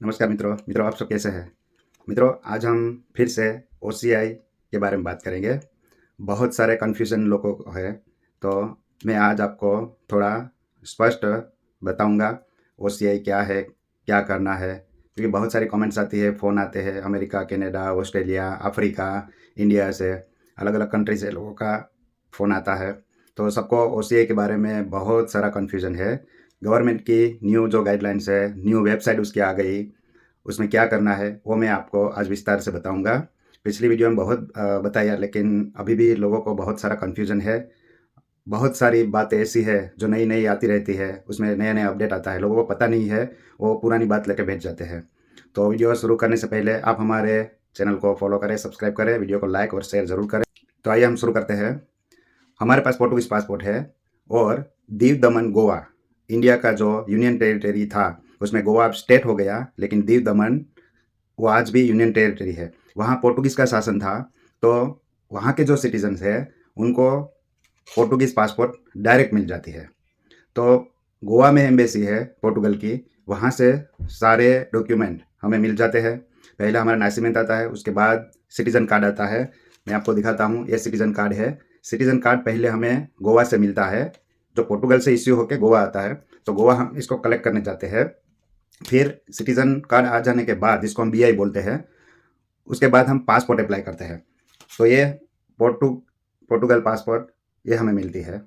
नमस्कार मित्रों आप सब कैसे हैं। मित्रों आज हम फिर से ओसीआई के बारे में बात करेंगे। बहुत सारे कन्फ्यूज़न लोगों को है, तो मैं आज आपको थोड़ा स्पष्ट बताऊंगा ओसीआई क्या है, क्या करना है। क्योंकि बहुत सारी कमेंट्स आती है, फ़ोन आते हैं America, Canada, Australia, Africa, India से, अलग अलग कंट्री से लोगों का फ़ोन आता है। तो सबको ओसीआई के बारे में बहुत सारा कन्फ्यूज़न है। गवर्नमेंट की न्यू जो गाइडलाइंस है, न्यू वेबसाइट उसकी आ गई, उसमें क्या करना है वो मैं आपको आज विस्तार से बताऊंगा। पिछली वीडियो में बहुत बताया, लेकिन अभी भी लोगों को बहुत सारा कन्फ्यूजन है। बहुत सारी बातें ऐसी है जो नई नई आती रहती है, उसमें नया नया अपडेट आता है, लोगों को पता नहीं है, वो पुरानी बात लेकर बैठ जाते हैं। तो वीडियो शुरू करने से पहले आप हमारे चैनल को फॉलो करें, सब्सक्राइब करें, वीडियो को लाइक और शेयर ज़रूर करें। तो आइए हम शुरू करते हैं। हमारे पास पोर्टुगीज पासपोर्ट है और दीव दमन गोवा, इंडिया का जो यूनियन टेरिटरी था उसमें गोवा अब स्टेट हो गया, लेकिन दीव दमन वो आज भी यूनियन टेरिटरी है। वहाँ पोर्टुगीज़ का शासन था, तो वहाँ के जो सिटीजन्स हैं उनको पोर्टुगीज़ पासपोर्ट डायरेक्ट मिल जाती है। तो गोवा में एम्बेसी है पोर्टुगल की, वहाँ से सारे डॉक्यूमेंट हमें मिल जाते हैं। पहले हमारा नासिमेंट आता है, उसके बाद सिटीज़न कार्ड आता है। मैं आपको दिखाता हूँ, ये सिटीज़न कार्ड है। सिटीज़न कार्ड पहले हमें गोवा से मिलता है, जो पोर्टुगल से इश्यू होकर गोवा आता है। तो गोवा हम इसको कलेक्ट करने जाते हैं। फिर सिटीज़न कार्ड आ जाने के बाद, इसको हम बीआई बोलते हैं, उसके बाद हम पासपोर्ट अप्लाई करते हैं। तो ये पोर्टुगल पासपोर्ट ये हमें मिलती है।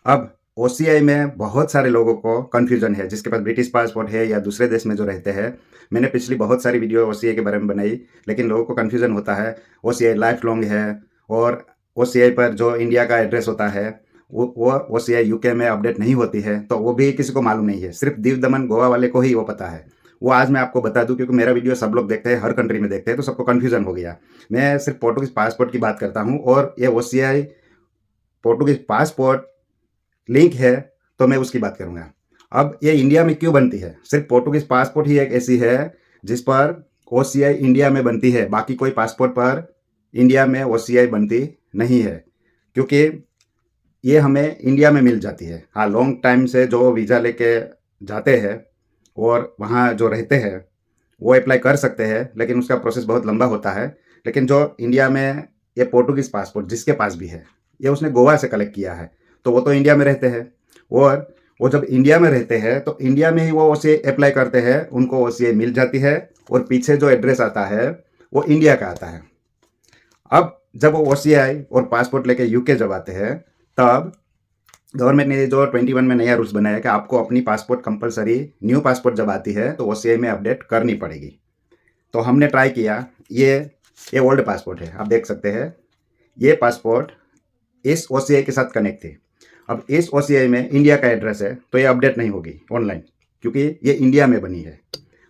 अब ओसीआई में बहुत सारे लोगों को कन्फ्यूजन है, जिसके पास ब्रिटिश पासपोर्ट है या दूसरे देश में जो रहते हैं। मैंने पिछली बहुत सारी वीडियो ओसीआई के बारे में बनाई, लेकिन लोगों को कन्फ्यूजन होता है। ओसीआई लाइफ लॉन्ग है, और ओसीआई पर जो इंडिया का एड्रेस होता है वो ओसीआई यूके में अपडेट नहीं होती है, तो वो भी किसी को मालूम नहीं है। सिर्फ दीव दमन गोवा वाले को ही वो पता है। वो आज मैं आपको बता दूं, क्योंकि मेरा वीडियो सब लोग देखते हैं, हर कंट्री में देखते हैं, तो सबको कन्फ्यूजन हो गया। मैं सिर्फ पोर्टुगीज पासपोर्ट की बात करता हूँ, और ये ओसीआई पोर्टुगीज पासपोर्ट लिंक है, तो मैं उसकी बात करूँगा। अब ये इंडिया में क्यों बनती है? सिर्फ पोर्टुगीज पासपोर्ट ही एक ऐसी है जिस पर ओसीआई इंडिया में बनती है, बाकी कोई पासपोर्ट पर इंडिया में ओसीआई बनती नहीं है, क्योंकि ये हमें इंडिया में मिल जाती है। हाँ, लॉन्ग टाइम से जो वीज़ा लेके जाते हैं और वहाँ जो रहते हैं वो अप्लाई कर सकते हैं, लेकिन उसका प्रोसेस बहुत लंबा होता है। लेकिन जो इंडिया में ये पोर्टुगीज़ पासपोर्ट जिसके पास भी है, ये उसने गोवा से कलेक्ट किया है, तो वो तो इंडिया में रहते हैं। और वो जब इंडिया में रहते हैं तो इंडिया में ही वो उसे अप्लाई करते हैं, उनको ओसीआई मिल जाती है, और पीछे जो एड्रेस आता है वो इंडिया का आता है। अब जब वो ओसीआई और पासपोर्ट लेके यूके जब आते हैं, तब गवर्नमेंट ने जो 21 में नया रूल्स बनाया कि आपको अपनी पासपोर्ट कंपलसरी न्यू पासपोर्ट जब आती है तो ओसीआई में अपडेट करनी पड़ेगी। तो हमने ट्राई किया। ये ओल्ड पासपोर्ट है, आप देख सकते हैं। ये पासपोर्ट इस ओसीआई के साथ कनेक्ट थी। अब इस ओसीआई में इंडिया का एड्रेस है, तो ये अपडेट नहीं होगी ऑनलाइन, क्योंकि ये इंडिया में बनी है।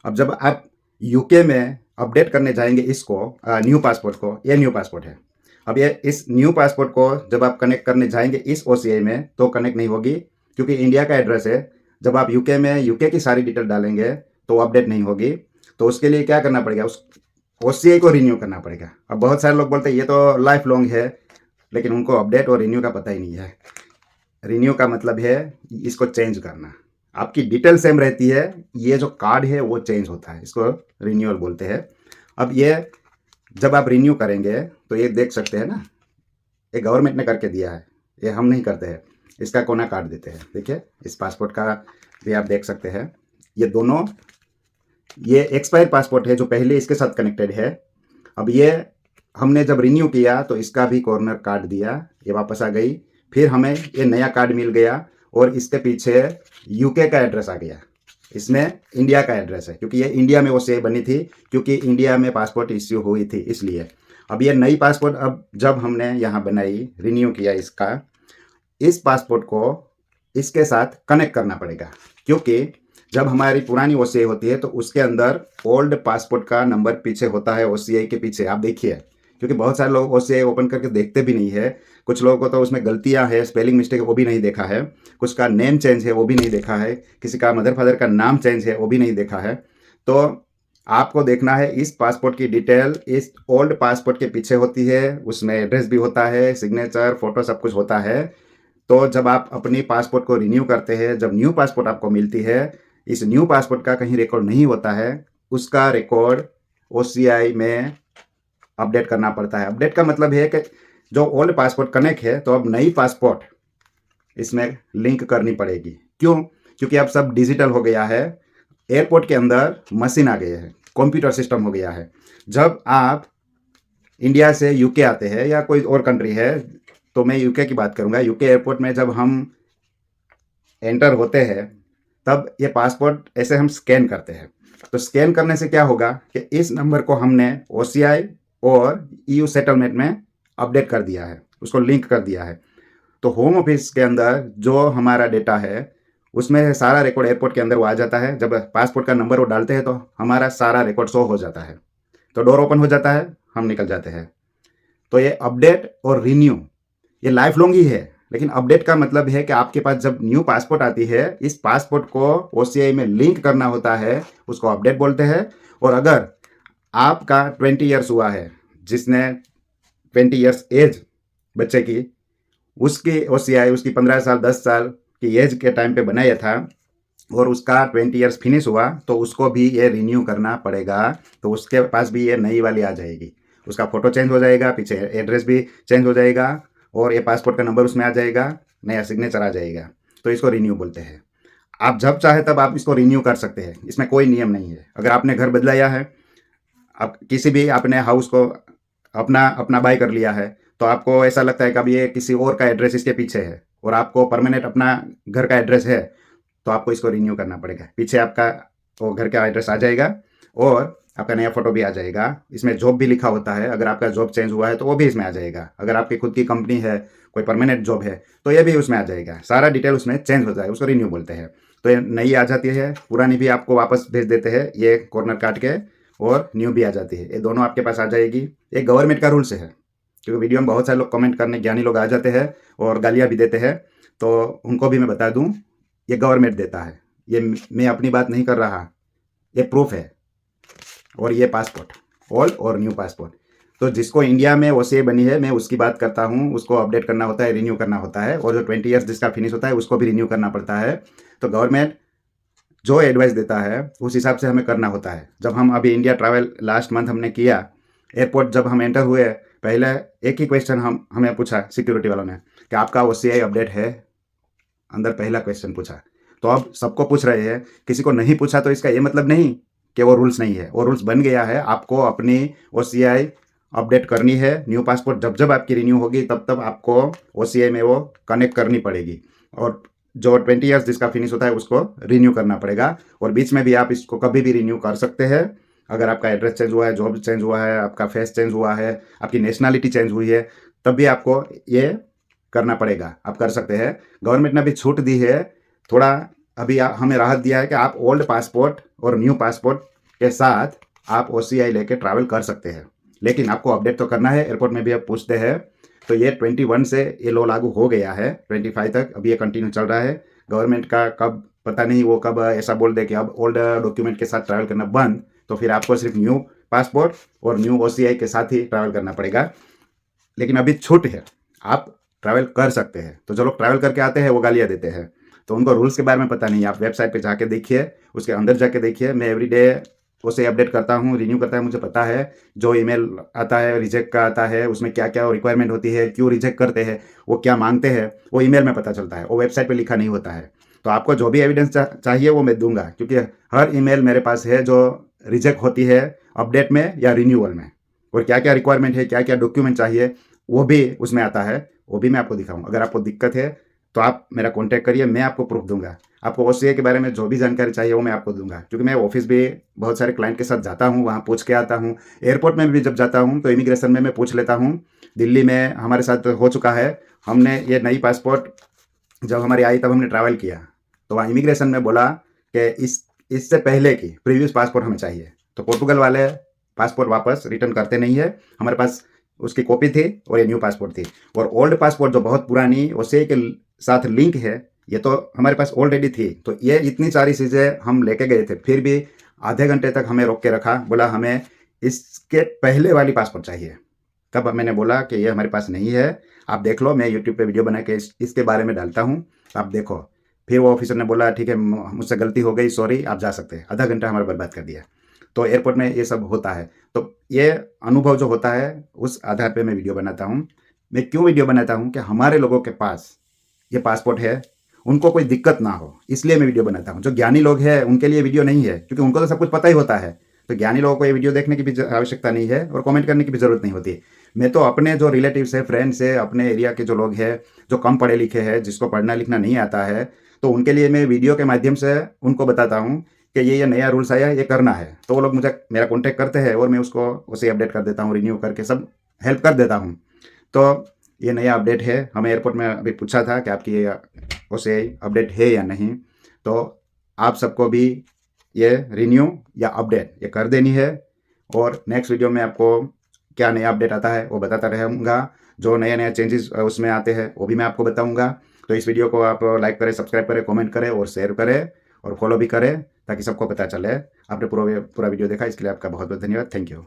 अब जब आप यूके में अपडेट करने जाएंगे इसको, न्यू पासपोर्ट को, ये न्यू पासपोर्ट है। अब ये इस न्यू पासपोर्ट को जब आप कनेक्ट करने जाएंगे इस ओसीआई में, तो कनेक्ट नहीं होगी, क्योंकि इंडिया का एड्रेस है। जब आप यूके में यूके की सारी डिटेल डालेंगे तो अपडेट नहीं होगी। तो उसके लिए क्या करना पड़ेगा, उस ओसीआई को रिन्यू करना पड़ेगा। अब बहुत सारे लोग बोलते हैं ये तो लाइफ लॉन्ग है, लेकिन उनको अपडेट और रिन्यू का पता ही नहीं है। रिन्यू का मतलब है इसको चेंज करना। आपकी डिटेल सेम रहती है, ये जो कार्ड है वो चेंज होता है, इसको रिन्यूअल बोलते हैं। अब ये जब आप रिन्यू करेंगे तो ये देख सकते हैं ना, ये गवर्नमेंट ने करके दिया है, ये हम नहीं करते हैं। इसका कोना काट देते हैं, देखिए इस पासपोर्ट का भी आप देख सकते हैं। ये दोनों, ये एक्सपायर पासपोर्ट है जो पहले इसके साथ कनेक्टेड है। अब ये हमने जब रिन्यू किया तो इसका भी कॉर्नर काट दिया, ये वापस आ गई। फिर हमें ये नया कार्ड मिल गया, और इसके पीछे यूके का एड्रेस आ गया, इसमें इंडिया का एड्रेस है, क्योंकि ये इंडिया में वो सेव बनी थी, क्योंकि इंडिया में पासपोर्ट इश्यू हुई थी इसलिए। अब ये नई पासपोर्ट, अब जब हमने यहाँ बनाई, रिन्यू किया इसका, इस पासपोर्ट को इसके साथ कनेक्ट करना पड़ेगा, क्योंकि जब हमारी पुरानी ओसीआई होती है तो उसके अंदर ओल्ड पासपोर्ट का नंबर पीछे होता है, ओसीआई के पीछे आप देखिए। क्योंकि बहुत सारे लोग ओसीआई ओपन करके देखते भी नहीं है। कुछ लोगों को तो उसमें गलतियां है, स्पेलिंग मिस्टेक है, वो भी नहीं देखा है। कुछ का नेम चेंज है, वो भी नहीं देखा है। किसी का मदर फादर का नाम चेंज है, वो भी नहीं देखा है। तो आपको देखना है इस पासपोर्ट की डिटेल इस ओल्ड पासपोर्ट के पीछे होती है, उसमें एड्रेस भी होता है, सिग्नेचर, फोटो, सब कुछ होता है। तो जब आप अपनी पासपोर्ट को रिन्यू करते हैं, जब न्यू पासपोर्ट आपको मिलती है, इस न्यू पासपोर्ट का कहीं रिकॉर्ड नहीं होता है, उसका रिकॉर्ड OCI में अपडेट करना पड़ता है। अपडेट का मतलब है कि जो ओल्ड पासपोर्ट कनेक्ट है तो अब नई पासपोर्ट इसमें लिंक करनी पड़ेगी। क्यों? क्योंकि अब सब डिजिटल हो गया है। एयरपोर्ट के अंदर मशीन आ गई है, कंप्यूटर सिस्टम हो गया है। जब आप इंडिया से यूके आते हैं या कोई और कंट्री है, तो मैं यूके की बात करूंगा। यूके एयरपोर्ट में जब हम एंटर होते हैं तब ये पासपोर्ट ऐसे हम स्कैन करते हैं। तो स्कैन करने से क्या होगा कि इस नंबर को हमने OCI और EU सेटलमेंट में अपडेट कर दिया है, उसको लिंक कर दिया है। तो होम ऑफिस के अंदर जो हमारा डेटा है उसमें सारा रिकॉर्ड एयरपोर्ट के अंदर वो आ जाता है। जब पासपोर्ट का नंबर वो डालते हैं तो हमारा सारा रिकॉर्ड शो हो जाता है। तो डोर ओपन हो जाता है, हम निकल जाते हैं। तो ये अपडेट और रिन्यू ये लाइफ लॉन्ग ही है। लेकिन अपडेट का मतलब है कि आपके पास जब न्यू पासपोर्ट आती है, इस पासपोर्ट को OCI में लिंक करना होता है, उसको अपडेट बोलते हैं। और अगर आपका 20 ईयर्स हुआ है, जिसने 20 ईयर्स एज बच्चे की, उसकी OCI उसकी 15 साल 10 साल की एज के टाइम पे बनाया था और उसका 20 ईयर्स फिनिश हुआ, तो उसको भी ये रिन्यू करना पड़ेगा। तो उसके पास भी ये नई वाली आ जाएगी। उसका फ़ोटो चेंज हो जाएगा, पीछे एड्रेस भी चेंज हो जाएगा और ये पासपोर्ट का नंबर उसमें आ जाएगा, नया सिग्नेचर आ जाएगा। तो इसको रिन्यू बोलते हैं। आप जब चाहे तब आप इसको रिन्यू कर सकते हैं, इसमें कोई नियम नहीं है। अगर आपने घर बदलाया है, आप किसी भी आपने हाउस को अपना अपना बाय कर लिया है, तो आपको ऐसा लगता है कि अब ये किसी और का एड्रेस इसके पीछे है और आपको परमानेंट अपना घर का एड्रेस है, तो आपको इसको रिन्यू करना पड़ेगा। पीछे आपका वो घर का एड्रेस आ जाएगा और आपका नया फोटो भी आ जाएगा। इसमें जॉब भी लिखा होता है, अगर आपका जॉब चेंज हुआ है तो वो भी इसमें आ जाएगा। अगर आपकी खुद की कंपनी है, कोई परमानेंट जॉब है, तो ये भी उसमें आ जाएगा। सारा डिटेल उसमें चेंज हो जाएगा, उसको रिन्यू बोलते हैं। तो ये नई आ जाती है, पुरानी भी आपको वापस भेज देते हैं ये कॉर्नर काट के, और न्यू भी आ जाती है। ये दोनों आपके पास आ जाएगी। ये गवर्नमेंट का रूल्स है, क्योंकि वीडियो में बहुत सारे लोग कमेंट करने ज्ञानी लोग आ जाते हैं और गालियाँ भी देते हैं, तो उनको भी मैं बता दूँ, ये गवर्नमेंट देता है। ये मैं अपनी बात नहीं कर रहा, ये प्रूफ है। और ये पासपोर्ट ओल्ड और न्यू पासपोर्ट, तो जिसको इंडिया में OCI बनी है, मैं उसकी बात करता हूँ। उसको अपडेट करना होता है, रिन्यू करना होता है। और जो 20 ईयर्स जिसका फिनिश होता है, उसको भी रिन्यू करना पड़ता है। तो गवर्नमेंट जो एडवाइस देता है उस हिसाब से हमें करना होता है। जब हम अभी इंडिया ट्रैवल लास्ट मंथ हमने किया, एयरपोर्ट जब हम एंटर हुए, पहले एक ही क्वेश्चन हमें पूछा सिक्योरिटी वालों ने कि आपका OCI अपडेट है? अंदर पहला क्वेश्चन पूछा। तो अब सबको पूछ रहे हैं, किसी को नहीं पूछा तो इसका ये मतलब नहीं कि वो रूल्स नहीं है। वो रूल्स बन गया है। आपको अपनी OCI अपडेट करनी है। न्यू पासपोर्ट जब जब आपकी रिन्यू होगी तब तब आपको OCI में वो कनेक्ट करनी पड़ेगी। और जो 20 ईयर्स जिसका फिनिश होता है उसको रिन्यू करना पड़ेगा। और बीच में भी आप इसको कभी भी रिन्यू कर सकते हैं। अगर आपका एड्रेस चेंज हुआ है, जॉब चेंज हुआ है, आपका फेस चेंज हुआ है, आपकी नेशनलिटी चेंज हुई है, तब भी आपको ये करना पड़ेगा। आप कर सकते हैं। गवर्नमेंट ने अभी छूट दी है, थोड़ा अभी हमें राहत दिया है कि आप ओल्ड पासपोर्ट और न्यू पासपोर्ट के साथ आप OCI लेके ट्रैवल कर सकते हैं। लेकिन आपको अपडेट तो करना है। एयरपोर्ट में भी अब पूछते हैं। तो ये 21 से ये लॉ लागू हो गया है, 25 तक अभी ये कंटिन्यू चल रहा है। गवर्नमेंट का कब पता नहीं, वो कब ऐसा बोल दे कि अब ओल्ड डॉक्यूमेंट के साथ ट्रैवल करना बंद, तो फिर आपको सिर्फ न्यू पासपोर्ट और न्यू OCI के साथ ही ट्रैवल करना पड़ेगा। लेकिन अभी छूट है, आप ट्रैवल कर सकते हैं। तो जो लोग ट्रैवल करके आते हैं वो गालियाँ देते हैं, तो उनको रूल्स के बारे में पता नहीं। आप वेबसाइट पे जाके देखिए, उसके अंदर जाके देखिए। मैं एवरीडे उसे अपडेट करता हूँ, रिन्यू करता है। मुझे पता है जो ईमेल आता है, रिजेक्ट का आता है, उसमें क्या क्या रिक्वायरमेंट होती है, क्यों रिजेक्ट करते हैं, वो क्या मांगते हैं, वो ईमेल में पता चलता है। वो वेबसाइट पे लिखा नहीं होता है। तो आपको जो भी एविडेंस चाहिए वो मैं दूंगा, क्योंकि हर ईमेल मेरे पास है जो रिजेक्ट होती है अपडेट में या रिन्यूअल में। और क्या क्या रिक्वायरमेंट है, क्या क्या डॉक्यूमेंट चाहिए, वो भी उसमें आता है। वो भी मैं आपको दिखाऊँ। अगर आपको दिक्कत है तो आप मेरा कॉन्टैक्ट करिए, मैं आपको प्रूफ दूंगा। आपको OCI के बारे में जो भी जानकारी चाहिए वो मैं आपको दूंगा, क्योंकि मैं ऑफिस भी बहुत सारे क्लाइंट के साथ जाता हूँ, वहाँ पूछ के आता हूँ। एयरपोर्ट में भी जब जाता हूँ तो इमिग्रेशन में मैं पूछ लेता हूँ। दिल्ली में हमारे साथ हो चुका है। हमने ये नई पासपोर्ट जब हमारी आई तब हमने ट्रैवल किया, तो वहाँ इमिग्रेशन में बोला कि इससे पहले की प्रीवियस पासपोर्ट हमें चाहिए। तो पोर्टुगल वाले पासपोर्ट वापस रिटर्न करते नहीं है। हमारे पास उसकी कॉपी थी और ये न्यू पासपोर्ट थी। और ओल्ड पासपोर्ट जो बहुत पुरानी OCI के साथ लिंक है, ये तो हमारे पास ऑलरेडी थी। तो ये इतनी सारी चीज़ें हम लेके गए थे, फिर भी आधे घंटे तक हमें रोक के रखा। बोला हमें इसके पहले वाली पासपोर्ट चाहिए। तब मैंने बोला कि ये हमारे पास नहीं है, आप देख लो। मैं यूट्यूब पे वीडियो बना के इसके बारे में डालता हूँ, आप देखो। फिर वो ऑफिसर ने बोला ठीक है, मुझसे गलती हो गई, सॉरी, आप जा सकते हैं। आधा घंटा हमारा बर्बाद कर दिया। तो एयरपोर्ट में ये सब होता है। तो ये अनुभव जो होता है उस आधार पे मैं वीडियो बनाता हूँ। मैं क्यों वीडियो बनाता हूँ कि हमारे लोगों के पास ये पासपोर्ट है, उनको कोई दिक्कत ना हो, इसलिए मैं वीडियो बनाता हूँ। जो ज्ञानी लोग हैं उनके लिए वीडियो नहीं है, क्योंकि उनको तो सब कुछ पता ही होता है। तो ज्ञानी लोगों को ये वीडियो देखने की भी आवश्यकता नहीं है और कमेंट करने की भी ज़रूरत नहीं होती। मैं तो अपने जो रिलेटिव्स है, फ्रेंड्स है, अपने एरिया के जो लोग हैं, जो कम पढ़े लिखे हैं, जिसको पढ़ना लिखना नहीं आता है, तो उनके लिए मैं वीडियो के माध्यम से उनको बताता हूँ कि ये नया रूल्स आया है, ये करना है। तो वो लोग मुझे मेरा कॉन्टैक्ट करते हैं और मैं उसको उसे अपडेट कर देता हूँ, रिन्यू करके सब हेल्प कर देता हूँ। तो ये नया अपडेट है। हमें एयरपोर्ट में अभी पूछा था कि आपकी ये उसे अपडेट है या नहीं। तो आप सबको भी ये रिन्यू या अपडेट ये कर देनी है। और नेक्स्ट वीडियो में आपको क्या नया अपडेट आता है वो बताता रहूँगा। जो नए नए चेंजेस उसमें आते हैं वो भी मैं आपको बताऊँगा। तो इस वीडियो को आप लाइक करें, सब्सक्राइब करें, कमेंट करें और शेयर करें और फॉलो भी करें, ताकि सबको पता चले। आपने पूरा वीडियो देखा, इसके लिए आपका बहुत बहुत धन्यवाद। Thank you.